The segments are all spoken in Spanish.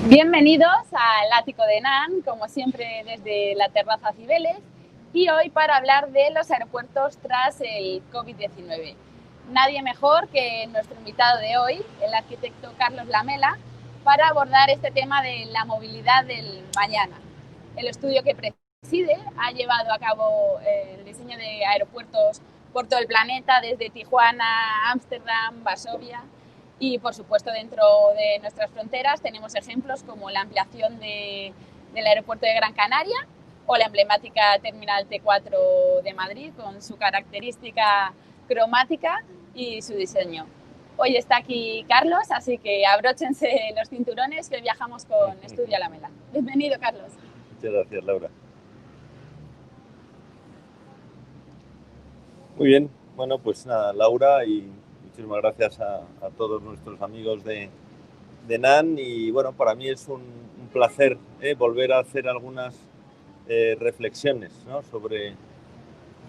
Bienvenidos al ático de NAN, como siempre desde la terraza Cibeles, y hoy para hablar de los aeropuertos tras el COVID-19. Nadie mejor que nuestro invitado de hoy, el arquitecto Carlos Lamela, para abordar este tema de la movilidad del mañana. El estudio que preside ha llevado a cabo el diseño de aeropuertos por todo el planeta, desde Tijuana, Ámsterdam, Varsovia. Y, por supuesto, dentro de nuestras fronteras tenemos ejemplos como la ampliación del aeropuerto de Gran Canaria o la emblemática Terminal T4 de Madrid con su característica cromática y su diseño. Hoy está aquí Carlos, así que abróchense los cinturones que hoy viajamos con Estudio Lamela. Bienvenido, Carlos. Muchas gracias, Laura. Muy bien, bueno, pues nada, Laura, y muchísimas gracias a todos nuestros amigos de NAN. Y bueno, para mí es un placer volver a hacer algunas reflexiones, ¿no? sobre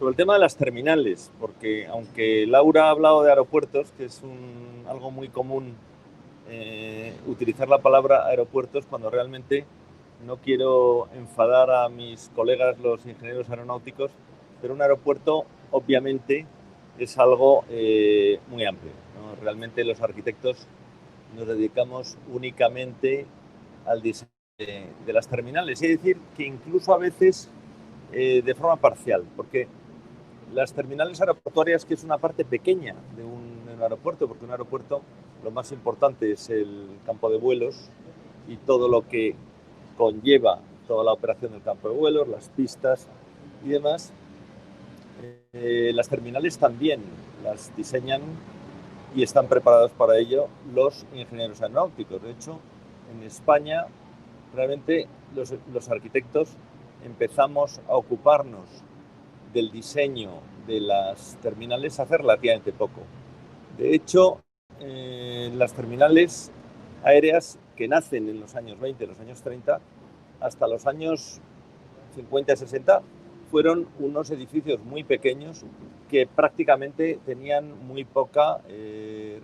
el tema de las terminales, porque aunque Laura ha hablado de aeropuertos, que es algo muy común utilizar la palabra aeropuertos cuando realmente no quiero enfadar a mis colegas los ingenieros aeronáuticos, pero un aeropuerto obviamente es algo muy amplio, ¿no? Realmente los arquitectos nos dedicamos únicamente al diseño de las terminales, es decir, que incluso a veces de forma parcial, porque las terminales aeroportuarias, que es una parte pequeña de un aeropuerto, porque un aeropuerto lo más importante es el campo de vuelos y todo lo que conlleva toda la operación del campo de vuelos, las pistas y demás. Las terminales también las diseñan y están preparados para ello los ingenieros aeronáuticos. De hecho, en España realmente los arquitectos empezamos a ocuparnos del diseño de las terminales hace relativamente poco. De hecho, las terminales aéreas que nacen en los años 20, los años 30, hasta los años 50 y 60, fueron unos edificios muy pequeños que prácticamente tenían muy poca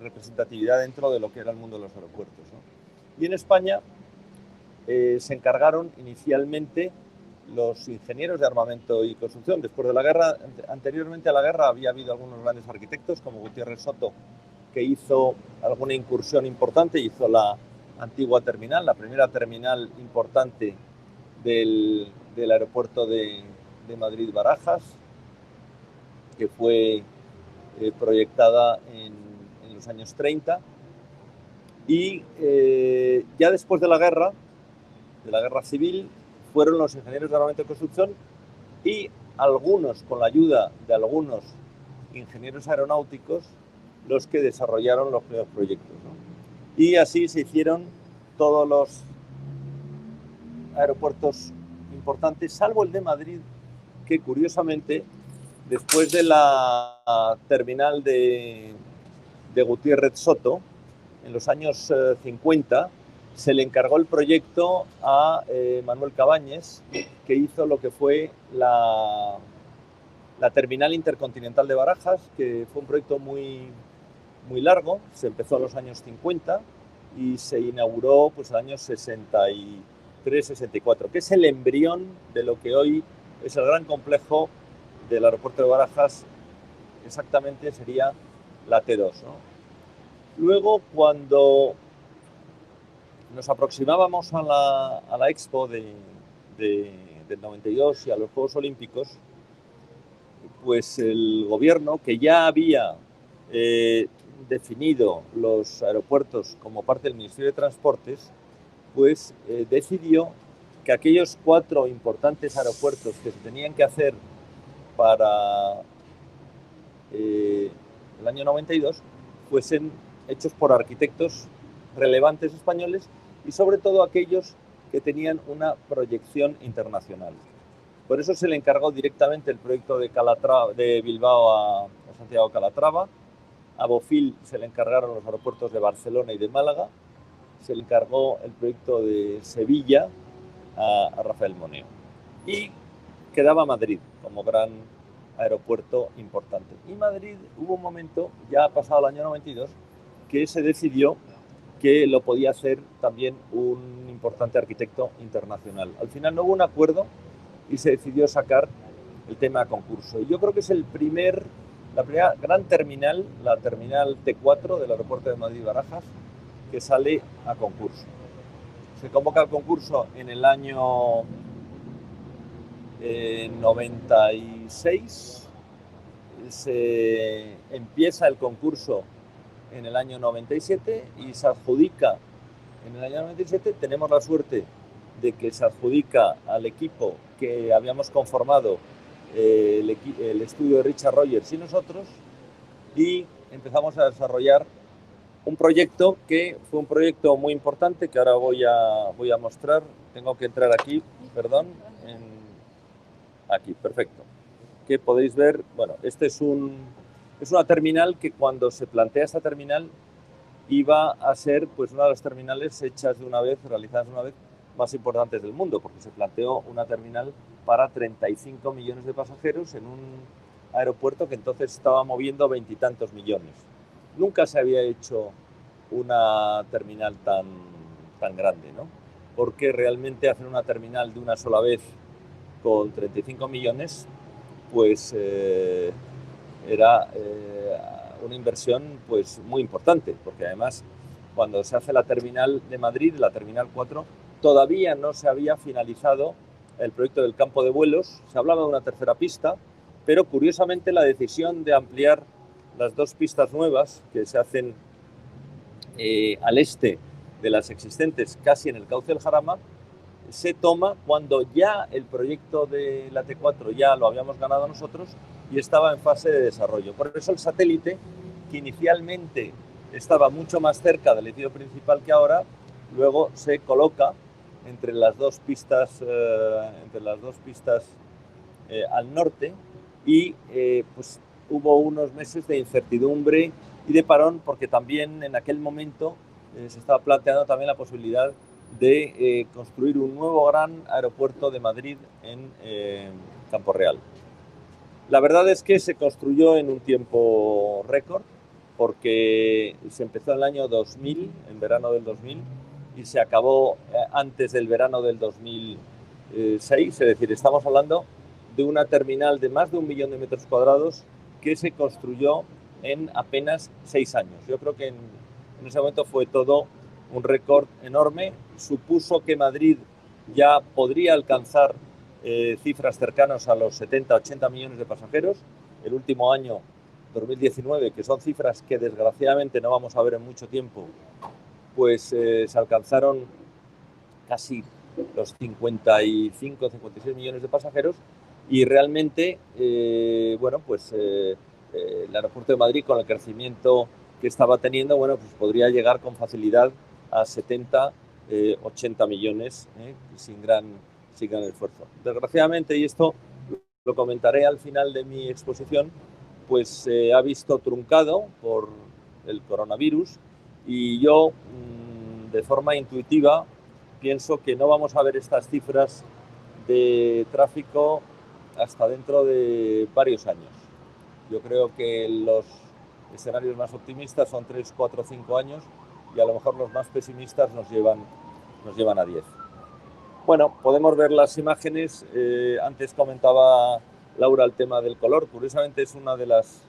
representatividad dentro de lo que era el mundo de los aeropuertos, ¿no? Y en España se encargaron inicialmente los ingenieros de armamento y construcción. Después de la guerra, anteriormente a la guerra, había habido algunos grandes arquitectos, como Gutiérrez Soto, que hizo alguna incursión importante, hizo la antigua terminal, la primera terminal importante del aeropuerto de Madrid-Barajas, que fue proyectada en los años 30. Y ya después de la guerra civil, fueron los ingenieros de armamento y construcción y algunos, con la ayuda de algunos ingenieros aeronáuticos, los que desarrollaron los primeros proyectos, ¿no? Y así se hicieron todos los aeropuertos importantes, salvo el de Madrid, que curiosamente, después de la terminal de Gutiérrez Soto, en los años 50, se le encargó el proyecto a Manuel Cabañes, que hizo lo que fue la terminal intercontinental de Barajas, que fue un proyecto muy, muy largo. Se empezó en los años 50 y se inauguró pues, en los años 63-64, que es el embrión de lo que hoy es el gran complejo del aeropuerto de Barajas. Exactamente sería la T2, ¿no? Luego, cuando nos aproximábamos a la Expo del 92 y a los Juegos Olímpicos, pues el gobierno, que ya había definido los aeropuertos como parte del Ministerio de Transportes, pues decidió que aquellos 4 importantes aeropuertos que se tenían que hacer para el año 92 fuesen hechos por arquitectos relevantes españoles y sobre todo aquellos que tenían una proyección internacional. Por eso se le encargó directamente el proyecto de Bilbao a Santiago Calatrava. A Bofil se le encargaron los aeropuertos de Barcelona y de Málaga. Se le encargó el proyecto de Sevilla a Rafael Moneo. Y quedaba Madrid como gran aeropuerto importante. Y Madrid, hubo un momento, ya ha pasado el año 92, que se decidió que lo podía hacer también un importante arquitecto internacional. Al final no hubo un acuerdo y se decidió sacar el tema a concurso. Y yo creo que es la primera gran terminal, la terminal T4 del aeropuerto de Madrid-Barajas, que sale a concurso. Se convoca el concurso en el año 96, se empieza el concurso en el año 97 y se adjudica en el año 97. Tenemos la suerte de que se adjudica al equipo que habíamos conformado el estudio de Richard Rogers y nosotros, y empezamos a desarrollar un proyecto que fue un proyecto muy importante que ahora voy a mostrar. Tengo que entrar aquí, perdón, aquí, perfecto. Que podéis ver, bueno, este es una terminal que cuando se plantea esta terminal iba a ser pues una de las terminales hechas de una vez, realizadas de una vez, más importantes del mundo, porque se planteó una terminal para 35 millones de pasajeros en un aeropuerto que entonces estaba moviendo 20 y tantos millones. Nunca se había hecho una terminal tan grande, ¿no? Porque realmente hacer una terminal de una sola vez con 35 millones, pues era una inversión pues muy importante, porque además cuando se hace la terminal de Madrid, la terminal 4, todavía no se había finalizado el proyecto del campo de vuelos, se hablaba de una tercera pista, pero curiosamente la decisión de ampliar las dos pistas nuevas que se hacen al este de las existentes, casi en el cauce del Jarama, se toma cuando ya el proyecto de la T4 ya lo habíamos ganado nosotros y estaba en fase de desarrollo. Por eso el satélite, que inicialmente estaba mucho más cerca del edificio principal que ahora, luego se coloca entre las dos pistas, al norte, y pues hubo unos meses de incertidumbre y de parón, porque también en aquel momento se estaba planteando también la posibilidad de construir un nuevo gran aeropuerto de Madrid en Campo Real. La verdad es que se construyó en un tiempo récord, porque se empezó en el año 2000, en verano del 2000, y se acabó antes del verano del 2006, es decir, estamos hablando de una terminal de más de 1 millón de metros cuadrados que se construyó en apenas 6 años. Yo creo que en ese momento fue todo un récord enorme. Supuso que Madrid ya podría alcanzar cifras cercanas a los 70-80 millones de pasajeros. El último año, 2019, que son cifras que desgraciadamente no vamos a ver en mucho tiempo, pues se alcanzaron casi los 55-56 millones de pasajeros, y realmente, bueno, pues el aeropuerto de Madrid, con el crecimiento que estaba teniendo, bueno, pues podría llegar con facilidad a 70-80 millones sin gran esfuerzo. Desgraciadamente, y esto lo comentaré al final de mi exposición, pues se ha visto truncado por el coronavirus, y yo de forma intuitiva pienso que no vamos a ver estas cifras de tráfico hasta dentro de varios años. Yo creo que los escenarios más optimistas son 3, 4, 5 años, y a lo mejor los más pesimistas nos llevan a 10. Bueno, podemos ver las imágenes. Antes comentaba Laura el tema del color. Curiosamente es una de las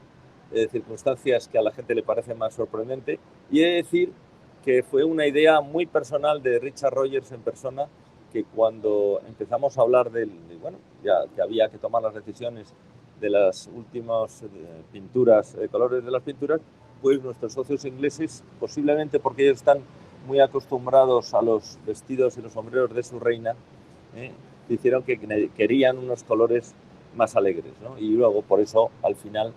circunstancias que a la gente le parece más sorprendente, y he de decir que fue una idea muy personal de Richard Rogers en persona, que cuando empezamos a hablar bueno, ya que había que tomar las decisiones de las últimas pinturas, colores de las pinturas, pues nuestros socios ingleses, posiblemente porque ellos están muy acostumbrados a los vestidos y los sombreros de su reina, dijeron que querían unos colores más alegres, ¿no? Y luego por eso al final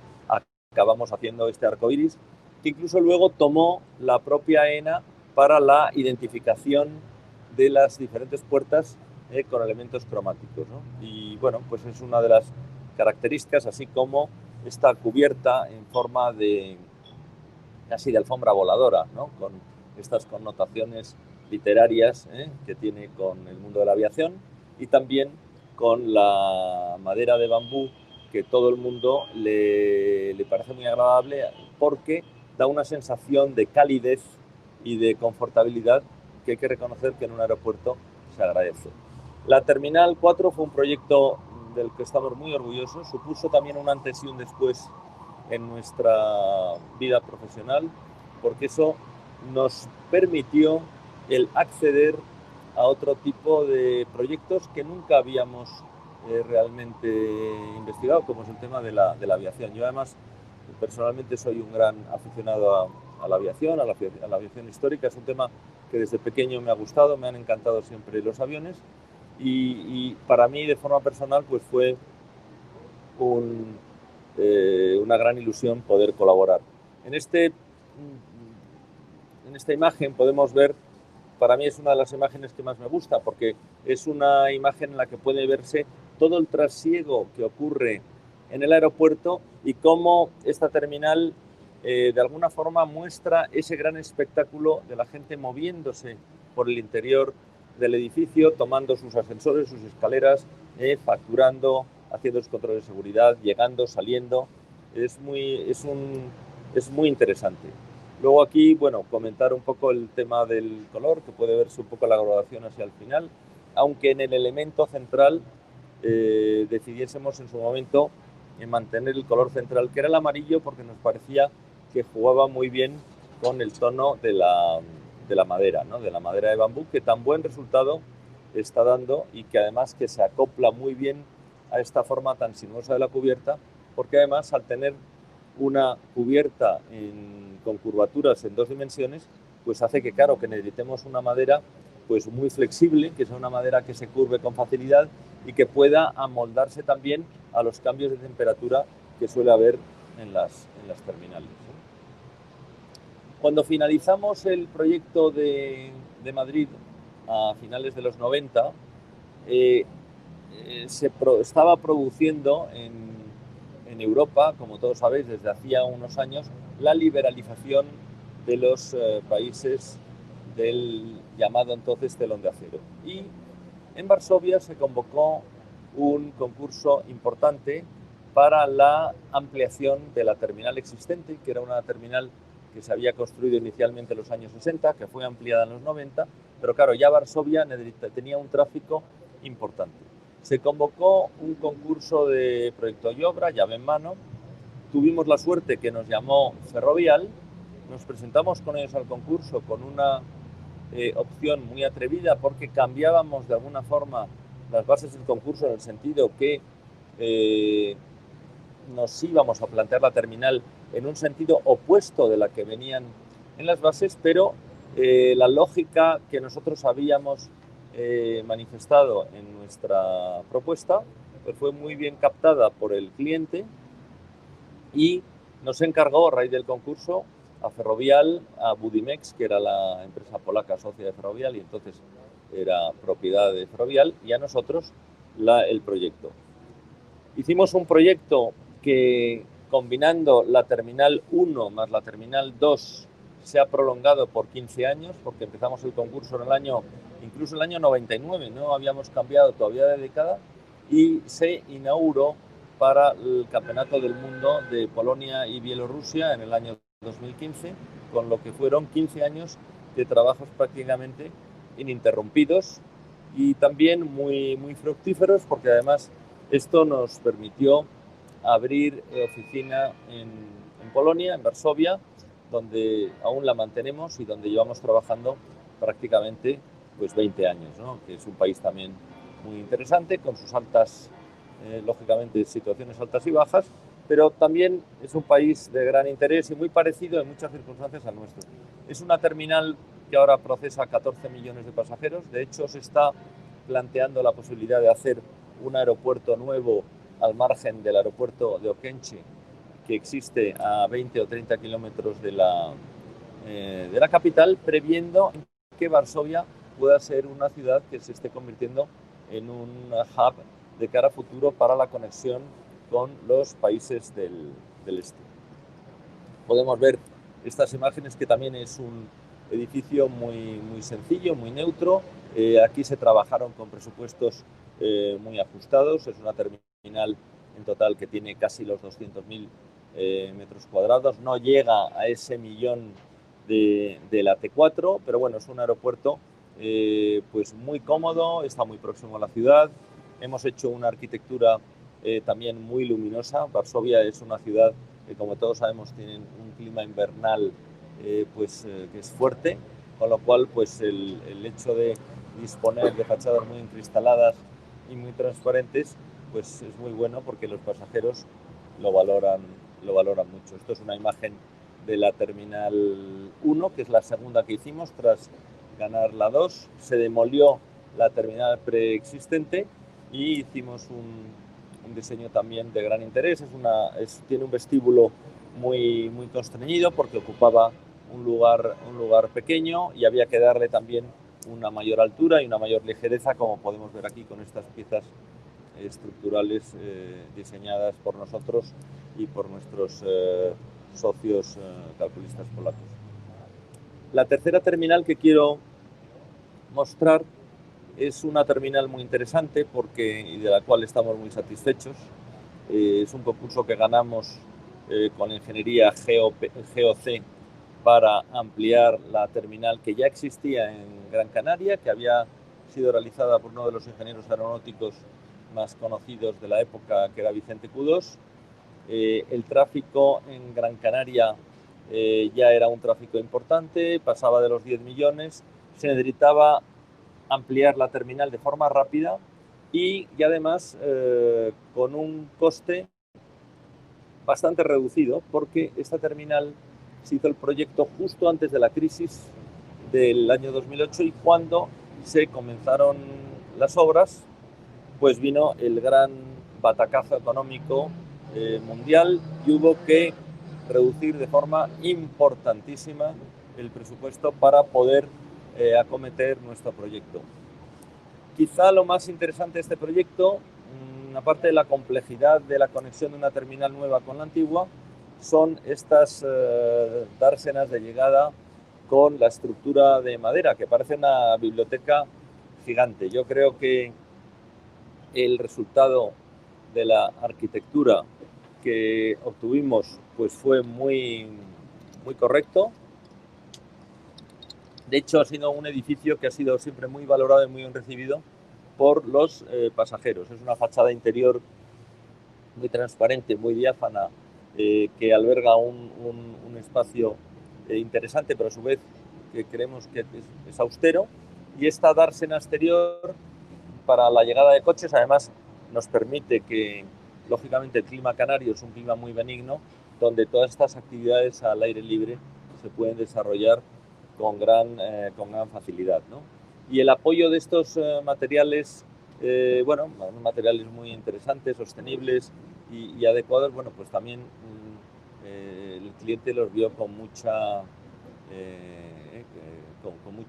acabamos haciendo este arco iris, que incluso luego tomó la propia ENA para la identificación de las diferentes puertas con elementos cromáticos, ¿no? Y bueno, pues es una de las características, así como esta cubierta en forma de casi de alfombra voladora, ¿no? Con estas connotaciones literarias que tiene con el mundo de la aviación, y también con la madera de bambú, que todo el mundo le parece muy agradable, porque da una sensación de calidez y de confortabilidad que hay que reconocer que en un aeropuerto se agradece. La Terminal 4 fue un proyecto del que estamos muy orgullosos, supuso también un antes y un después en nuestra vida profesional, porque eso nos permitió el acceder a otro tipo de proyectos que nunca habíamos realmente investigado, como es el tema de la aviación. Yo además personalmente soy un gran aficionado a la aviación, a la aviación histórica. Es un tema que desde pequeño me ha gustado, me han encantado siempre los aviones y para mí de forma personal pues fue una gran ilusión poder colaborar. En esta imagen podemos ver, para mí es una de las imágenes que más me gusta, porque es una imagen en la que puede verse todo el trasiego que ocurre en el aeropuerto y cómo esta terminal de alguna forma muestra ese gran espectáculo de la gente moviéndose por el interior del edificio, tomando sus ascensores, sus escaleras, facturando, haciendo los controles de seguridad, llegando, saliendo. Es muy interesante. Luego aquí, bueno, comentar un poco el tema del color, que puede verse un poco la graduación hacia el final, aunque en el elemento central decidiésemos en su momento en mantener el color central, que era el amarillo, porque nos parecía que jugaba muy bien con el tono de la madera, ¿no? De la madera de bambú, que tan buen resultado está dando y que además que se acopla muy bien a esta forma tan sinuosa de la cubierta, porque además al tener una cubierta con curvaturas en dos dimensiones, pues hace que, claro, que necesitemos una madera pues muy flexible, que sea una madera que se curve con facilidad y que pueda amoldarse también a los cambios de temperatura que suele haber en las terminales. Cuando finalizamos el proyecto de Madrid a finales de los 90, estaba produciendo en Europa, como todos sabéis, desde hacía unos años, la liberalización de los países del llamado entonces telón de acero. Y en Varsovia se convocó un concurso importante para la ampliación de la terminal existente, que era una terminal que se había construido inicialmente en los años 60, que fue ampliada en los 90, pero claro, ya Varsovia tenía un tráfico importante. Se convocó un concurso de proyecto y obra, llave en mano. Tuvimos la suerte que nos llamó Ferrovial, nos presentamos con ellos al concurso con una opción muy atrevida porque cambiábamos de alguna forma las bases del concurso en el sentido que nos íbamos a plantear la terminal en un sentido opuesto de la que venían en las bases, pero la lógica que nosotros habíamos manifestado en nuestra propuesta pues fue muy bien captada por el cliente y nos encargó a raíz del concurso a Ferrovial, a Budimex, que era la empresa polaca socia de Ferrovial y entonces era propiedad de Ferrovial, y a nosotros el proyecto. Hicimos un proyecto que, combinando la Terminal 1 más la Terminal 2, se ha prolongado por 15 años, porque empezamos el concurso incluso el año 99, no habíamos cambiado todavía de década, y se inauguró para el Campeonato del Mundo de Polonia y Bielorrusia en el año 2015, con lo que fueron 15 años de trabajos prácticamente ininterrumpidos y también muy, muy fructíferos, porque además esto nos permitió abrir oficina en Polonia, en Varsovia, donde aún la mantenemos y donde llevamos trabajando prácticamente pues 20 años, ¿no? Que es un país también muy interesante, con sus altas, lógicamente, situaciones altas y bajas, pero también es un país de gran interés y muy parecido en muchas circunstancias al nuestro. Es una terminal que ahora procesa 14 millones de pasajeros. De hecho, se está planteando la posibilidad de hacer un aeropuerto nuevo al margen del aeropuerto de Okęcie, que existe a 20 o 30 kilómetros de la capital, previendo que Varsovia pueda ser una ciudad que se esté convirtiendo en un hub de cara a futuro para la conexión con los países del este. Podemos ver estas imágenes, que también es un edificio muy, muy sencillo, muy neutro. Aquí se trabajaron con presupuestos muy ajustados. Es una terminal en total que tiene casi los 200.000 metros cuadrados. No llega a ese millón de la T4, pero bueno, es un aeropuerto pues muy cómodo, está muy próximo a la ciudad. Hemos hecho una arquitectura también muy luminosa. Varsovia es una ciudad que, como todos sabemos, tiene un clima invernal que es fuerte, con lo cual pues el hecho de disponer de fachadas muy encristaladas y muy transparentes pues es muy bueno, porque los pasajeros lo valoran mucho. Esto es una imagen de la Terminal 1, que es la segunda que hicimos tras ganar la 2. Se demolió la terminal preexistente y hicimos un diseño también de gran interés. Tiene un vestíbulo muy constreñido, porque ocupaba un lugar pequeño, y había que darle también una mayor altura y una mayor ligereza, como podemos ver aquí con estas piezas estructurales diseñadas por nosotros y por nuestros socios calculistas polacos. La tercera terminal que quiero mostrar es una terminal muy interesante y de la cual estamos muy satisfechos. Es un concurso que ganamos con Ingeniería GOC para ampliar la terminal que ya existía en Gran Canaria, que había sido realizada por uno de los ingenieros aeronáuticos más conocidos de la época, que era Vicente Cudós. El tráfico en Gran Canaria ya era un tráfico importante, pasaba de los 10 millones, se necesitaba ampliar la terminal de forma rápida y además con un coste bastante reducido, porque esta terminal se hizo el proyecto justo antes de la crisis del año 2008, y cuando se comenzaron las obras pues vino el gran batacazo económico mundial, y hubo que reducir de forma importantísima el presupuesto para poder acometer nuestro proyecto. Quizá lo más interesante de este proyecto, aparte de la complejidad de la conexión de una terminal nueva con la antigua, son estas dársenas de llegada con la estructura de madera, que parece una biblioteca gigante. Yo creo que el resultado de la arquitectura que obtuvimos pues fue muy correcto. De hecho, ha sido un edificio que ha sido siempre muy valorado y muy bien recibido por los pasajeros. Es una fachada interior muy transparente, muy diáfana, que alberga un espacio interesante, pero a su vez que creemos que es austero. Y esta dársena exterior para la llegada de coches, además, nos permite que, lógicamente, el clima canario es un clima muy benigno, donde todas estas actividades al aire libre se pueden desarrollar con gran facilidad, ¿no? Y el apoyo de estos materiales, materiales muy interesantes, sostenibles y adecuados, bueno, pues también el cliente los vio con mucho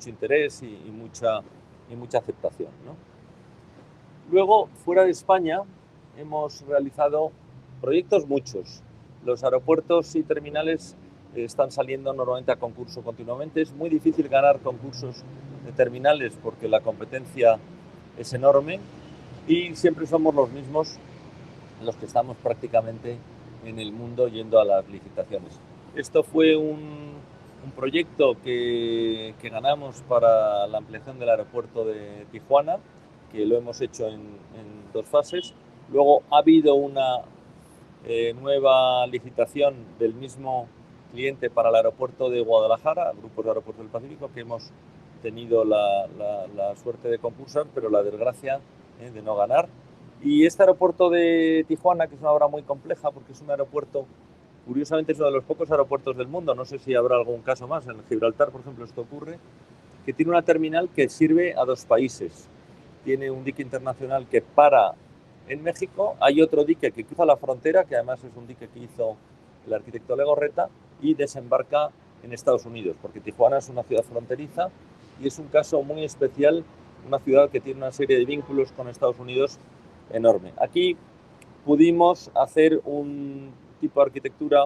interés y mucha aceptación, ¿no? Luego, fuera de España, hemos realizado proyectos muchos. Los aeropuertos y terminales están saliendo normalmente a concurso continuamente. Es muy difícil ganar concursos de terminales porque la competencia es enorme, y siempre somos los mismos los que estamos prácticamente en el mundo yendo a las licitaciones. Esto fue un proyecto que ganamos para la ampliación del aeropuerto de Tijuana, que lo hemos hecho en 2 fases. Luego ha habido una nueva licitación del mismo cliente para el aeropuerto de Guadalajara, Grupos de Aeropuertos del Pacífico, que hemos tenido la suerte de concursar, pero la desgracia de no ganar. Y este aeropuerto de Tijuana, que es una obra muy compleja, porque es un aeropuerto, curiosamente es uno de los pocos aeropuertos del mundo, no sé si habrá algún caso más, en Gibraltar, por ejemplo, esto ocurre, que tiene una terminal que sirve a 2 países. Tiene un dique internacional que para en México, hay otro dique que cruza la frontera, que además es un dique que hizo el arquitecto Legorreta, y desembarca en Estados Unidos, porque Tijuana es una ciudad fronteriza y es un caso muy especial, una ciudad que tiene una serie de vínculos con Estados Unidos enorme. Aquí pudimos hacer un tipo de arquitectura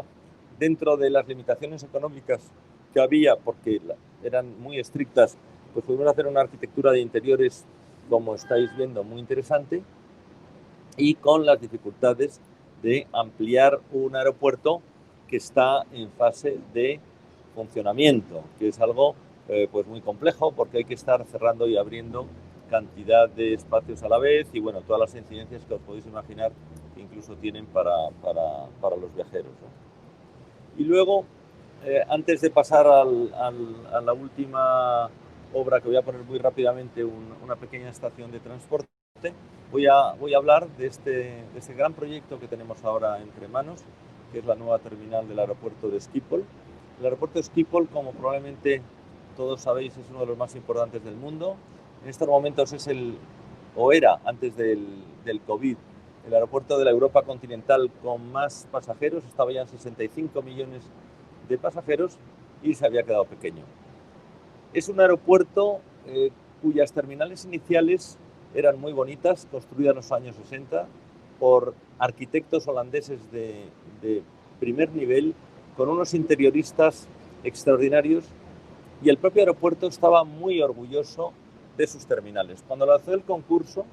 dentro de las limitaciones económicas que había, porque eran muy estrictas. Pues pudimos hacer una arquitectura de interiores, como estáis viendo, muy interesante, y con las dificultades de ampliar un aeropuerto que está en fase de funcionamiento, que es algo pues muy complejo, porque hay que estar cerrando y abriendo cantidad de espacios a la vez y bueno, todas las incidencias que os podéis imaginar que incluso tienen para los viajeros, ¿no? Y luego, antes de pasar a la última obra, que voy a poner muy rápidamente una pequeña estación de transporte, voy a hablar de este gran proyecto que tenemos ahora entre manos, que es la nueva terminal del aeropuerto de Schiphol. El aeropuerto de Schiphol, como probablemente todos sabéis, es uno de los más importantes del mundo. En estos momentos es era antes del COVID, el aeropuerto de la Europa continental con más pasajeros. Estaba ya en 65 millones de pasajeros y se había quedado pequeño. Es un aeropuerto cuyas terminales iniciales eran muy bonitas, construidas en los años 60 por arquitectos holandeses de primer nivel, con unos interioristas extraordinarios, y el propio aeropuerto estaba muy orgulloso de sus terminales. Cuando lanzó el concurso,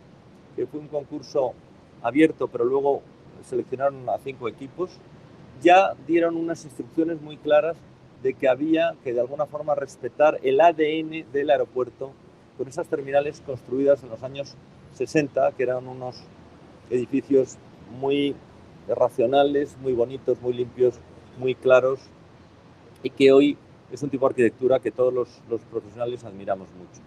que fue un concurso abierto, pero luego seleccionaron a 5 equipos, ya dieron unas instrucciones muy claras de que había que de alguna forma respetar el ADN del aeropuerto con esas terminales construidas en los años 60, que eran unos edificios muy racionales, muy bonitos, muy limpios, muy claros, y que hoy es un tipo de arquitectura que todos los profesionales admiramos mucho.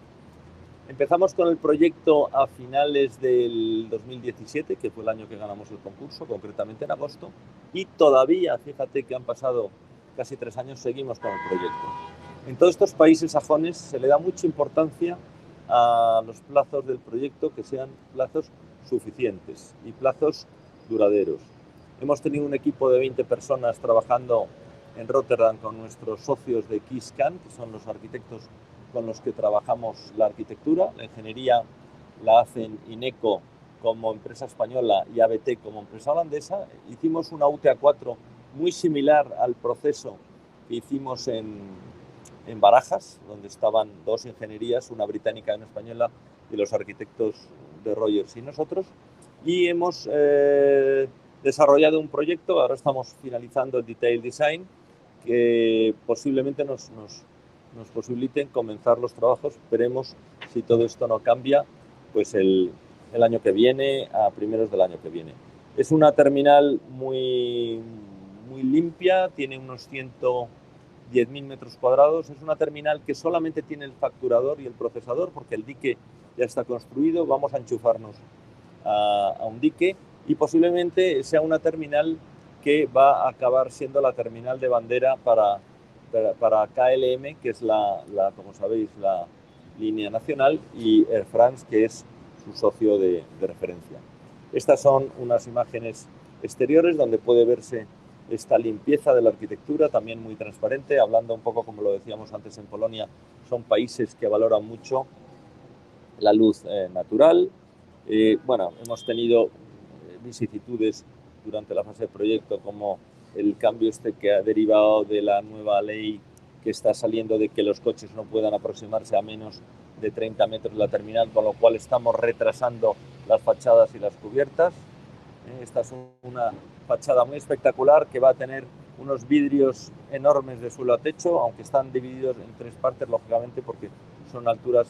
Empezamos con el proyecto a finales del 2017, que fue el año que ganamos el concurso, concretamente en agosto, y todavía, fíjate que han pasado casi 3 años, seguimos con el proyecto. En todos estos países sajones se le da mucha importancia a los plazos del proyecto, que sean plazos suficientes y plazos duraderos. Hemos tenido un equipo de 20 personas trabajando en Rotterdam con nuestros socios de KeyScan, que son los arquitectos con los que trabajamos la arquitectura. La ingeniería la hacen Ineco como empresa española y ABT como empresa holandesa. Hicimos una UTA4 muy similar al proceso que hicimos en Barajas, donde estaban 2 ingenierías, una británica y una española, y los arquitectos de Rogers y nosotros. Y hemos desarrollado un proyecto, ahora estamos finalizando el Detail Design, que posiblemente nos posibiliten comenzar los trabajos. Veremos si todo esto no cambia, pues el año que viene, a primeros del año que viene. Es una terminal muy limpia, tiene unos 110.000 metros cuadrados. Es una terminal que solamente tiene el facturador y el procesador, porque el dique ya está construido. Vamos a enchufarnos a un dique, y posiblemente sea una terminal que va a acabar siendo la terminal de bandera para KLM, que es como sabéis, la línea nacional, y Air France, que es su socio de referencia. Estas son unas imágenes exteriores donde puede verse esta limpieza de la arquitectura, también muy transparente, hablando un poco, como lo decíamos antes, en Polonia son países que valoran mucho la luz natural. Bueno, hemos tenido vicisitudes durante la fase de proyecto, como el cambio que ha derivado de la nueva ley que está saliendo, de que los coches no puedan aproximarse a menos de 30 metros de la terminal, con lo cual estamos retrasando las fachadas y las cubiertas. Esta es una fachada muy espectacular, que va a tener unos vidrios enormes de suelo a techo, aunque están divididos en 3 partes, lógicamente, porque son alturas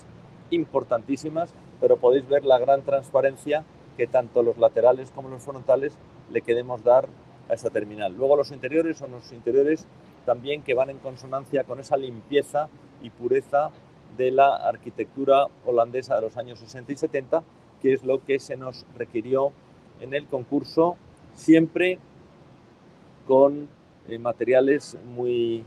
importantísimas, pero podéis ver la gran transparencia que tanto los laterales como los frontales le queremos dar a esta terminal. Luego los interiores son los interiores también que van en consonancia con esa limpieza y pureza de la arquitectura holandesa de los años 60 y 70, que es lo que se nos requirió en el concurso, siempre con materiales muy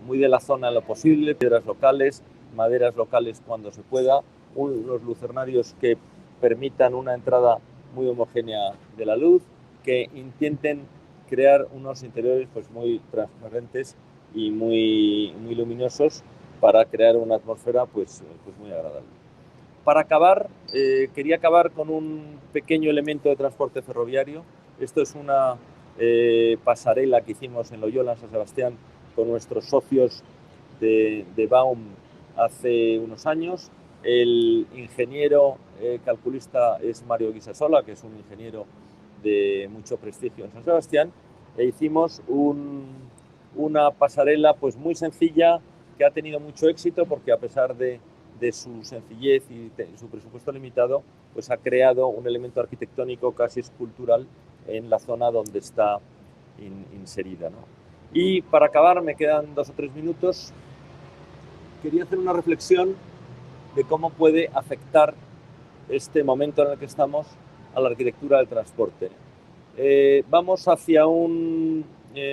de la zona en lo posible, piedras locales, maderas locales cuando se pueda, unos lucernarios que permitan una entrada muy homogénea de la luz, que intenten crear unos interiores pues muy transparentes y muy luminosos, para crear una atmósfera pues muy agradable. Para acabar, quería acabar con un pequeño elemento de transporte ferroviario. Esto es una pasarela que hicimos en Loyola, en San Sebastián, con nuestros socios de Baum hace unos años. El ingeniero calculista es Mario Guisasola, que es un ingeniero de mucho prestigio en San Sebastián, e hicimos una pasarela pues muy sencilla, que ha tenido mucho éxito porque a pesar de su sencillez y su presupuesto limitado, pues ha creado un elemento arquitectónico casi escultural en la zona donde está inserida, ¿no? Y para acabar, me quedan 2 o 3 minutos, quería hacer una reflexión de cómo puede afectar este momento en el que estamos a la arquitectura del transporte. Vamos hacia un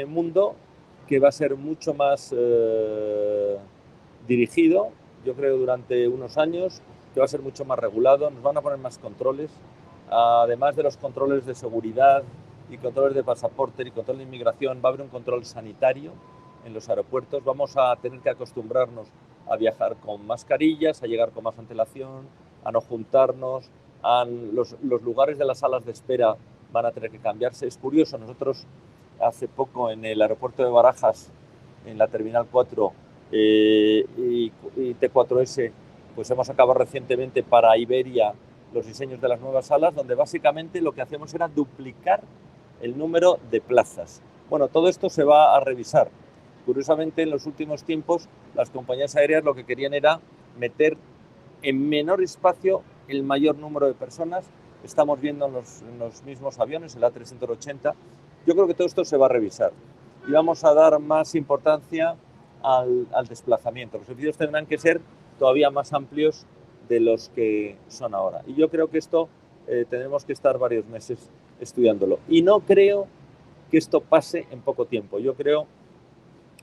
mundo que va a ser mucho más dirigido, yo creo, durante unos años, que va a ser mucho más regulado, nos van a poner más controles, además de los controles de seguridad y controles de pasaporte y control de inmigración, va a haber un control sanitario en los aeropuertos, vamos a tener que acostumbrarnos a viajar con mascarillas, a llegar con más antelación, a no juntarnos, los lugares de las salas de espera van a tener que cambiarse. Es curioso, nosotros hace poco en el aeropuerto de Barajas, en la Terminal 4 y T4S, pues hemos acabado recientemente para Iberia los diseños de las nuevas salas, donde básicamente lo que hacemos era duplicar el número de plazas. Bueno, todo esto se va a revisar. Curiosamente, en los últimos tiempos, las compañías aéreas lo que querían era meter en menor espacio el mayor número de personas. Estamos viendo en los mismos aviones, el A380. Yo creo que todo esto se va a revisar y vamos a dar más importancia al desplazamiento. Los servicios tendrán que ser todavía más amplios de los que son ahora. Y yo creo que esto tendremos que estar varios meses estudiándolo. Y no creo que esto pase en poco tiempo. Yo creo,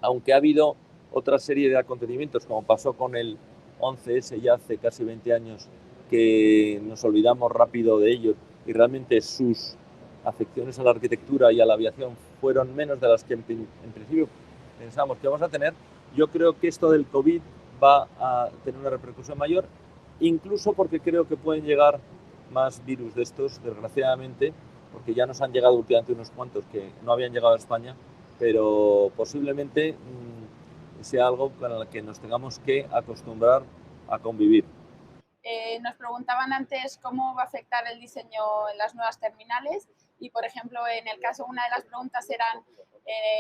aunque ha habido otra serie de acontecimientos, como pasó con el 11S ya hace casi 20 años, que nos olvidamos rápido de ellos y realmente sus afecciones a la arquitectura y a la aviación fueron menos de las que en principio pensamos que vamos a tener, yo creo que esto del COVID va a tener una repercusión mayor, incluso porque creo que pueden llegar más virus de estos, desgraciadamente, porque ya nos han llegado últimamente unos cuantos que no habían llegado a España, pero posiblemente sea algo con el que nos tengamos que acostumbrar a convivir. Nos preguntaban antes cómo va a afectar el diseño en las nuevas terminales y, por ejemplo, en el caso, una de las preguntas eran,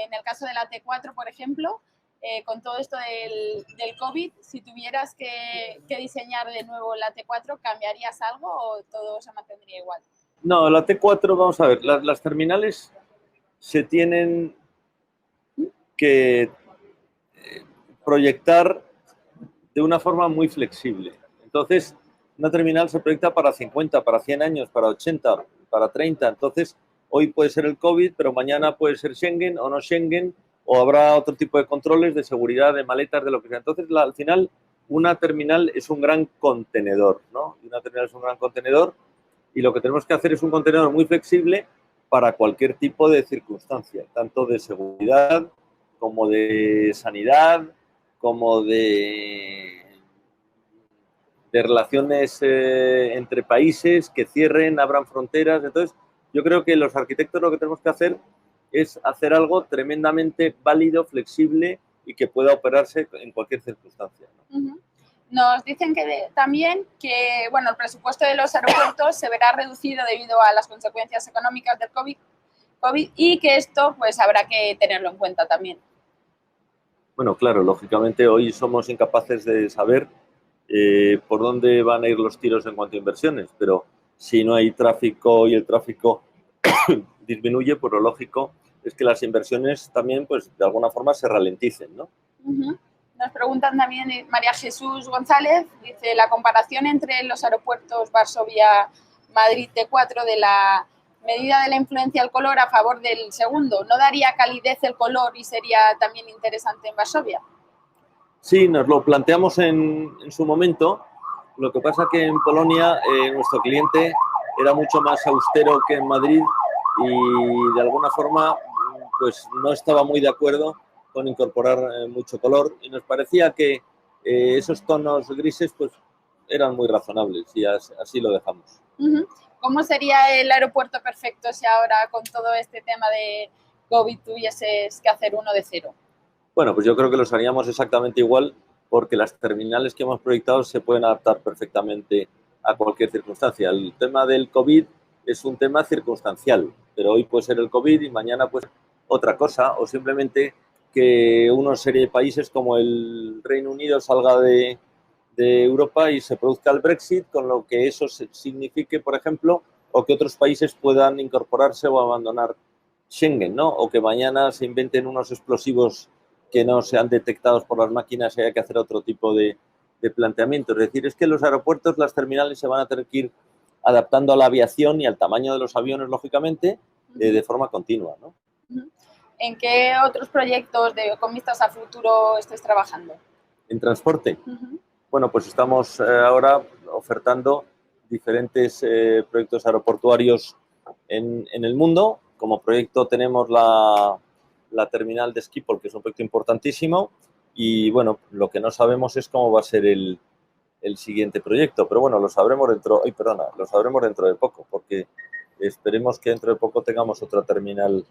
en el caso de la T4, por ejemplo, con todo esto del COVID, si tuvieras que diseñar de nuevo la T4, ¿cambiarías algo o todo se mantendría igual? No, la T4, vamos a ver, las terminales se tienen que proyectar de una forma muy flexible. Entonces, una terminal se proyecta para 50, para 100 años, para 80, para 30. Entonces, hoy puede ser el COVID, pero mañana puede ser Schengen o no Schengen, o habrá otro tipo de controles de seguridad, de maletas, de lo que sea. Entonces, al final, una terminal es un gran contenedor, ¿no? Y una terminal es un gran contenedor y lo que tenemos que hacer es un contenedor muy flexible para cualquier tipo de circunstancia, tanto de seguridad como de sanidad, como de relaciones entre países, que cierren, abran fronteras. Entonces, yo creo que los arquitectos lo que tenemos que hacer es hacer algo tremendamente válido, flexible y que pueda operarse en cualquier circunstancia, ¿no? Uh-huh. Nos dicen también que bueno, el presupuesto de los aeropuertos se verá reducido debido a las consecuencias económicas del COVID y que esto pues habrá que tenerlo en cuenta también. Bueno, claro, lógicamente hoy somos incapaces de saber por dónde van a ir los tiros en cuanto a inversiones, pero si no hay tráfico y el tráfico disminuye, pues lo lógico es que las inversiones también, pues de alguna forma se ralenticen, ¿no? Uh-huh. Nos preguntan también María Jesús González, dice, la comparación entre los aeropuertos Varsovia-Madrid T4 de la medida de la influencia del color a favor del segundo, ¿no daría calidez el color y sería también interesante en Varsovia? Sí, nos lo planteamos en su momento. Lo que pasa que en Polonia nuestro cliente era mucho más austero que en Madrid y de alguna forma pues no estaba muy de acuerdo con incorporar mucho color y nos parecía que esos tonos grises pues eran muy razonables y así lo dejamos. Uh-huh. ¿Cómo sería el aeropuerto perfecto si ahora con todo este tema de COVID tuvieses que hacer uno de cero? Bueno, pues yo creo que los haríamos exactamente igual porque las terminales que hemos proyectado se pueden adaptar perfectamente a cualquier circunstancia. El tema del COVID es un tema circunstancial, pero hoy puede ser el COVID y mañana pues otra cosa o simplemente que una serie de países como el Reino Unido salga de Europa y se produzca el Brexit, con lo que eso signifique, por ejemplo, o que otros países puedan incorporarse o abandonar Schengen, ¿no? O que mañana se inventen unos explosivos que no sean detectados por las máquinas y haya que hacer otro tipo de planteamiento. Es decir, es que los aeropuertos, las terminales se van a tener que ir adaptando a la aviación y al tamaño de los aviones, lógicamente, de forma continua, ¿no? ¿En qué otros proyectos con vistas a futuro estáis trabajando? En transporte. Bueno, pues estamos ahora ofertando diferentes proyectos aeroportuarios en el mundo. Como proyecto tenemos la terminal de Schiphol, que es un proyecto importantísimo. Y bueno, lo que no sabemos es cómo va a ser el siguiente proyecto. Pero bueno, lo sabremos dentro de poco, porque esperemos que dentro de poco tengamos otra terminal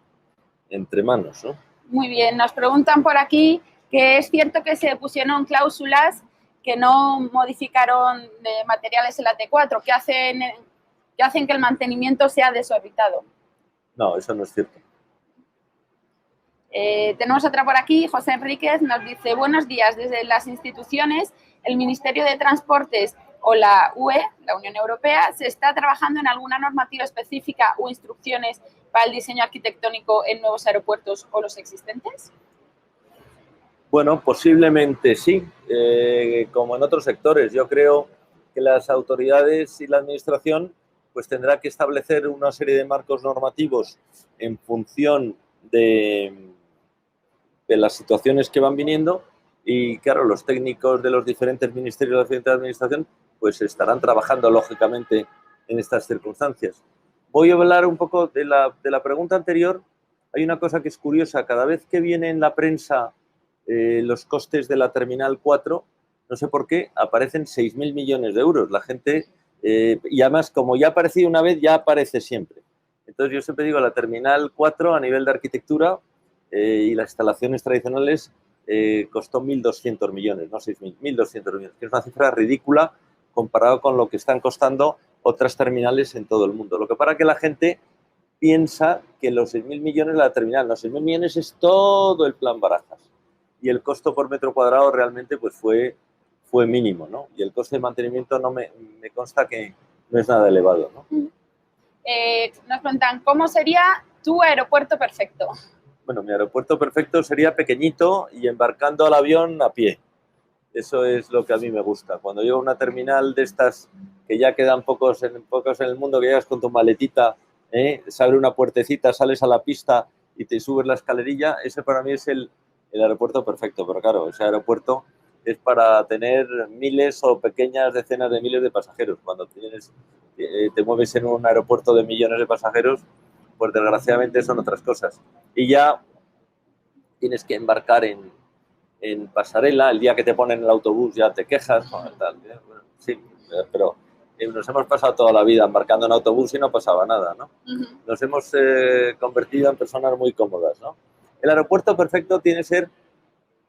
entre manos, ¿no? Muy bien, nos preguntan por aquí que es cierto que se pusieron cláusulas que no modificaron de materiales en la T4, que hacen que el mantenimiento sea desorbitado. No, eso no es cierto. Tenemos otra por aquí, José Enríquez nos dice: buenos días, desde las instituciones, el Ministerio de Transportes o la UE, la Unión Europea, ¿se está trabajando en alguna normativa específica o instrucciones para el diseño arquitectónico en nuevos aeropuertos o los existentes? Bueno, posiblemente sí, como en otros sectores. Yo creo que las autoridades y la administración pues tendrá que establecer una serie de marcos normativos en función de las situaciones que van viniendo y, claro, los técnicos de los diferentes ministerios de la diferente administración pues estarán trabajando, lógicamente, en estas circunstancias. Voy a hablar un poco de la pregunta anterior. Hay una cosa que es curiosa. Cada vez que viene en la prensa los costes de la Terminal 4, no sé por qué, aparecen 6.000 millones de euros. La gente, y además, como ya ha aparecido una vez, ya aparece siempre. Entonces, yo siempre digo, la Terminal 4, a nivel de arquitectura y las instalaciones tradicionales, costó 1.200 millones, no 6.000, 1.200 millones, que es una cifra ridícula comparado con lo que están costando otras terminales en todo el mundo. Lo que pasa es que la gente piensa que los 6.000 millones la terminal, los 6.000 millones es todo el plan Barajas. Y el costo por metro cuadrado realmente pues fue mínimo, ¿no? Y el coste de mantenimiento no me consta que no es nada elevado, ¿no? Nos preguntan, ¿cómo sería tu aeropuerto perfecto? Bueno, mi aeropuerto perfecto sería pequeñito y embarcando al avión a pie. Eso es lo que a mí me gusta. Cuando llego a una terminal de estas que ya quedan pocos en el mundo, que llegas con tu maletita, se abre una puertecita, sales a la pista y te subes la escalerilla, ese para mí es el aeropuerto perfecto. Pero claro, ese aeropuerto es para tener miles o pequeñas decenas de miles de pasajeros. Cuando te mueves en un aeropuerto de millones de pasajeros, pues desgraciadamente son otras cosas. Y ya tienes que embarcar en pasarela, el día que te ponen el autobús ya te quejas, tal. Bueno, sí, pero nos hemos pasado toda la vida embarcando en autobús y no pasaba nada, ¿no? Nos hemos convertido en personas muy cómodas, ¿no? El aeropuerto perfecto tiene que ser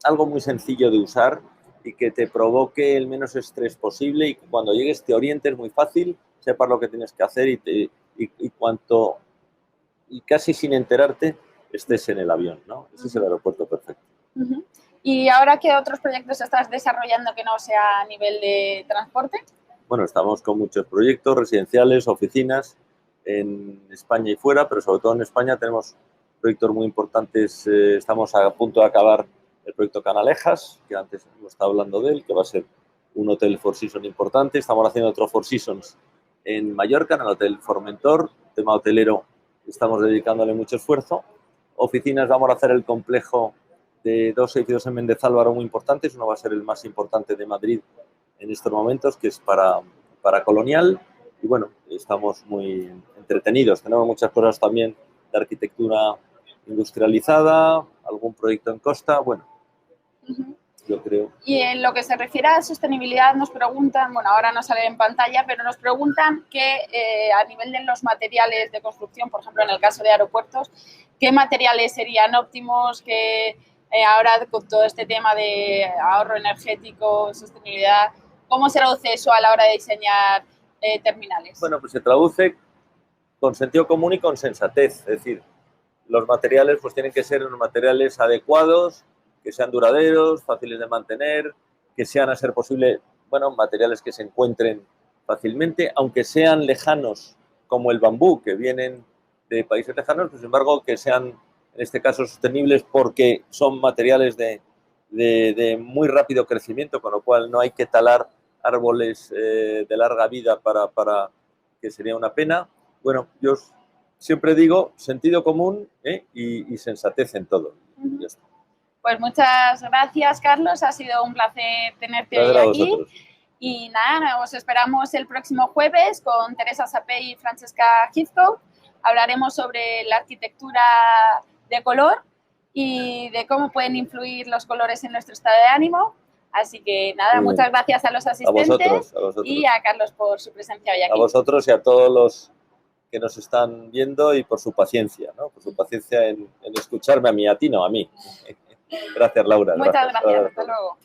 algo muy sencillo de usar y que te provoque el menos estrés posible y que cuando llegues te orientes muy fácil, sepas lo que tienes que hacer y casi sin enterarte estés en el avión, ¿no? Ese es el aeropuerto perfecto. ¿Y ahora qué otros proyectos estás desarrollando que no sea a nivel de transporte? Bueno, estamos con muchos proyectos residenciales, oficinas en España y fuera, pero sobre todo en España tenemos proyectos muy importantes. Estamos a punto de acabar el proyecto Canalejas, que antes hemos estado hablando de él, que va a ser un hotel Four Seasons importante. Estamos haciendo otro Four Seasons en Mallorca, en el Hotel Formentor. Tema hotelero estamos dedicándole mucho esfuerzo. Oficinas, vamos a hacer el complejo de 2 edificios en Méndez Álvaro muy importantes. Uno va a ser el más importante de Madrid en estos momentos, que es para Colonial. Y bueno, estamos muy entretenidos. Tenemos muchas cosas también de arquitectura industrializada, algún proyecto en costa, bueno, yo creo. Y en lo que se refiere a sostenibilidad nos preguntan, bueno, ahora no sale en pantalla, pero nos preguntan que a nivel de los materiales de construcción, por ejemplo, en el caso de aeropuertos, ¿qué materiales serían óptimos? Que ahora con todo este tema de ahorro energético, sostenibilidad, ¿cómo se traduce eso a la hora de diseñar terminales? Bueno, pues se traduce con sentido común y con sensatez. Es decir, los materiales pues tienen que ser unos materiales adecuados, que sean duraderos, fáciles de mantener, que sean, a ser posible, bueno, materiales que se encuentren fácilmente, aunque sean lejanos, como el bambú, que vienen de países lejanos, pues, sin embargo, que sean, en este caso, sostenibles porque son materiales de muy rápido crecimiento, con lo cual no hay que talar árboles de larga vida para que sería una pena. Bueno, yo siempre digo sentido común y sensatez en todo. Ya está. Pues muchas gracias, Carlos. Ha sido un placer tenerte hoy aquí. Y nada, os esperamos el próximo jueves con Teresa Sapé y Francesca Heathcote. Hablaremos sobre la arquitectura de color y de cómo pueden influir los colores en nuestro estado de ánimo. Así que nada, muchas gracias a los asistentes a vosotros. Y a Carlos por su presencia hoy aquí. A vosotros y a todos los que nos están viendo y por su paciencia, ¿no? Por su paciencia en escucharme a mí, a ti no, a mí. Gracias, Laura. Muchas gracias. Hasta luego.